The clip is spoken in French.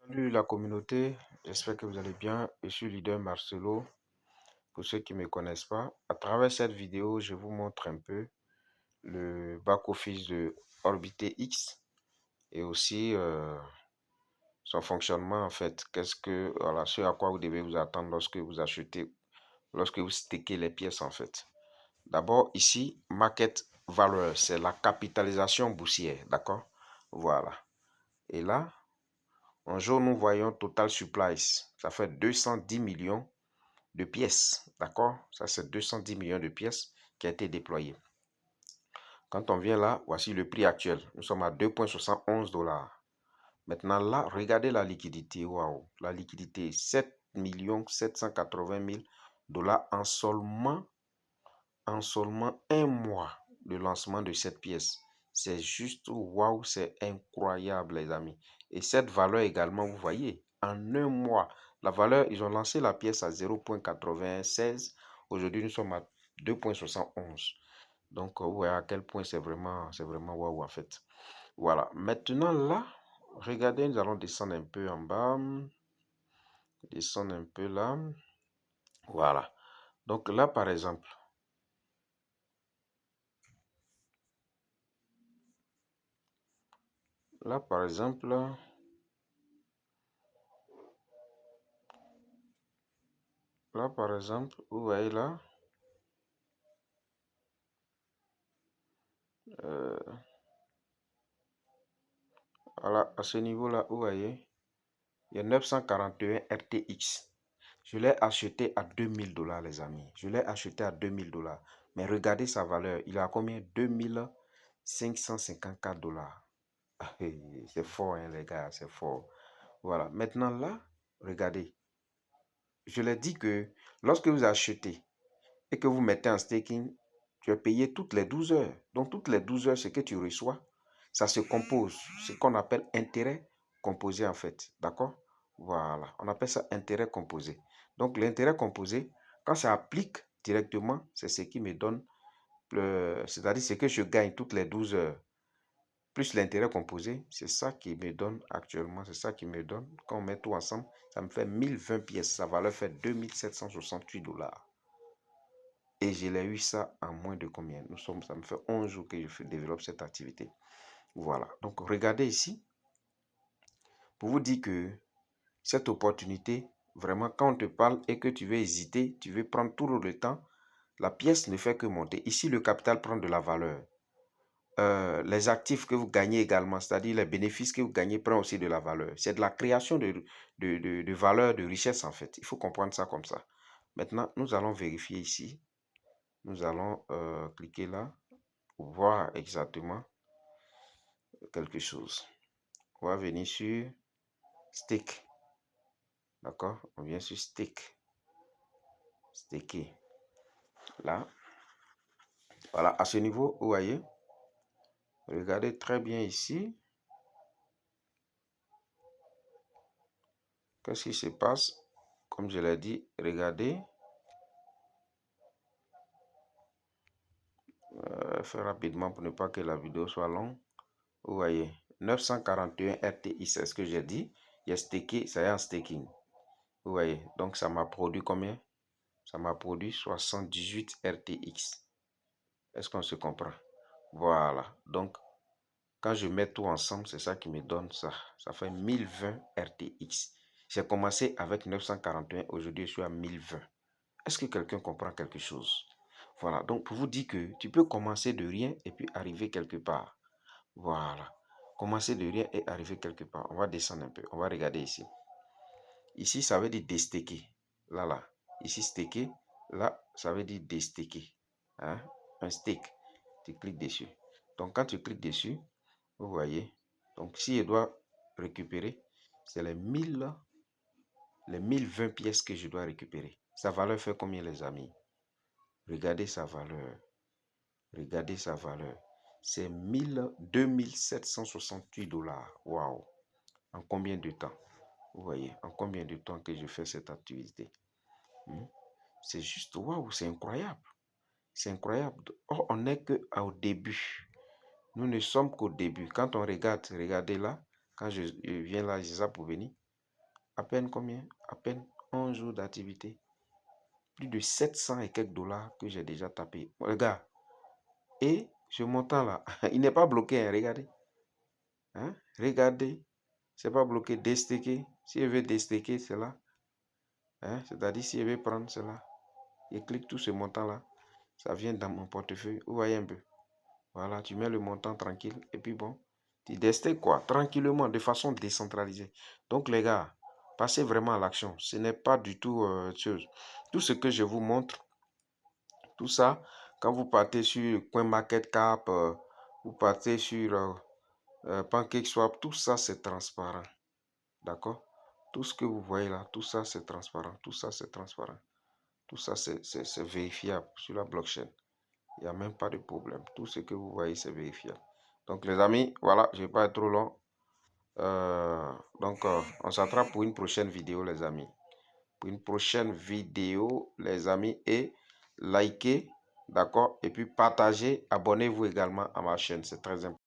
Salut la communauté, j'espère que vous allez bien. Je suis leader Marcelo. Pour ceux qui ne me connaissent pas, à travers cette vidéo, je vous montre un peu le back-office de Orbiter X et aussi son fonctionnement en fait. Voilà, ce à quoi vous devez vous attendre lorsque vous achetez, lorsque vous stakez les pièces en fait. D'abord, ici, market value, c'est la capitalisation boursière, d'accord? Voilà. Et là, un jour, nous voyons total supplies. Ça fait 210 millions de pièces. D'accord? Ça, c'est 210 millions de pièces qui a été déployé. Quand on vient là, voici le prix actuel. Nous sommes à 2,71 $. Maintenant, là, regardez la liquidité. Waouh! La liquidité, 7 780 000 $ en seulement un mois de lancement de cette pièce. C'est juste waouh, c'est incroyable, les amis. Et cette valeur également, vous voyez, en un mois, la valeur, ils ont lancé la pièce à 0,96. Aujourd'hui, nous sommes à 2,71. Donc, vous voyez à quel point c'est vraiment waouh en fait. Voilà. Maintenant, là, regardez, nous allons descendre un peu en bas. Descendre un peu là. Voilà. Donc là, par exemple, là, par exemple, vous voyez là, voilà, à ce niveau-là, vous voyez, il y a 941 RTX. Je l'ai acheté à 2000 $, les amis. Je l'ai acheté à 2000 $. Mais regardez sa valeur. Il a combien? 2554 $. C'est fort, hein, les gars, c'est fort. Voilà. Maintenant, là, regardez. Je l'ai dit que lorsque vous achetez et que vous mettez en staking, tu es payé toutes les 12 heures. Donc, toutes les 12 heures, ce que tu reçois, ça se compose. Ce qu'on appelle intérêt composé, en fait. D'accord? Voilà. On appelle ça intérêt composé. Donc, l'intérêt composé, quand ça applique directement, c'est ce qui me donne, c'est-à-dire ce que je gagne toutes les 12 heures, plus l'intérêt composé, c'est ça qui me donne actuellement, c'est ça qui me donne, quand on met tout ensemble, ça me fait 1020 pièces. Sa valeur fait 2768 $. Et je l'ai eu ça en moins de combien? Ça me fait 11 jours que je développe cette activité. Voilà. Donc, regardez ici. Pour vous dire que cette opportunité, vraiment, quand on te parle et que tu veux hésiter, tu veux prendre tout le temps, la pièce ne fait que monter. Ici, le capital prend de la valeur. Les actifs que vous gagnez également, c'est-à-dire les bénéfices que vous gagnez, prennent aussi de la valeur. C'est de la création de valeur, de richesse, en fait. Il faut comprendre ça comme ça. Maintenant, nous allons vérifier ici. Nous allons cliquer là pour voir exactement quelque chose. On va venir sur Stake. D'accord? On vient sur Stake. Staker. Là. Voilà, à ce niveau, vous voyez. Regardez très bien ici. Qu'est-ce qui se passe? Comme je l'ai dit, regardez. Faire rapidement pour ne pas que la vidéo soit longue. Vous voyez, 941 RTI, c'est ce que j'ai dit. Il y a staké, ça y est en staking. Vous voyez, donc ça m'a produit combien? Ça m'a produit 78 RTX. Est-ce qu'on se comprend? Voilà, donc quand je mets tout ensemble, c'est ça qui me donne ça. Ça fait 1020 RTX. J'ai commencé avec 941, aujourd'hui je suis à 1020. Est-ce que quelqu'un comprend quelque chose? Voilà, donc pour vous dire que tu peux commencer de rien et puis arriver quelque part. Voilà. Commencer de rien et arriver quelque part. On va descendre un peu. On va regarder ici. Ici, ça veut dire déstaker. Là, là. Ici, staker. Là, ça veut dire déstaker. Hein? Un stake. Tu cliques dessus. Donc, quand tu cliques dessus, vous voyez. Donc, si je dois récupérer, c'est les 1020 pièces que je dois récupérer. Sa valeur fait combien, les amis? Regardez sa valeur. Regardez sa valeur. C'est 2768 $. Waouh! En combien de temps? Vous voyez, en combien de temps que je fais cette activité? C'est juste waouh, c'est incroyable. C'est incroyable. Or, on n'est qu'au début. Nous ne sommes qu'au début. Quand on regarde, regardez là, quand je viens là, je ça pour venir. à peine combien? À peine 11 jours d'activité. Plus de 700 et quelques dollars que j'ai déjà tapé. Regarde. Et ce montant-là, il n'est pas bloqué, hein, regardez. Hein? Regardez. C'est pas bloqué. Déstaker. Si je veux déstaker cela, hein? C'est-à-dire si je veux prendre cela, et clique tout ce montant-là, ça vient dans mon portefeuille. Vous voyez un peu. Voilà, tu mets le montant tranquille. Et puis bon, tu destakes quoi? Tranquillement, de façon décentralisée. Donc les gars, passez vraiment à l'action. Ce n'est pas du tout chose. Tout ce que je vous montre, tout ça, quand vous partez sur CoinMarketCap, vous partez sur PancakeSwap, tout ça c'est transparent. D'accord? Tout ce que vous voyez là, tout ça c'est transparent. Tout ça c'est transparent. Tout ça c'est vérifiable sur la blockchain. Il n'y a même pas de problème. Tout ce que vous voyez c'est vérifiable. Donc les amis, voilà, je ne vais pas être trop long. On s'attrape pour une prochaine vidéo les amis. Pour une prochaine vidéo les amis. Et likez, d'accord? Et puis partagez, abonnez-vous également à ma chaîne. C'est très important.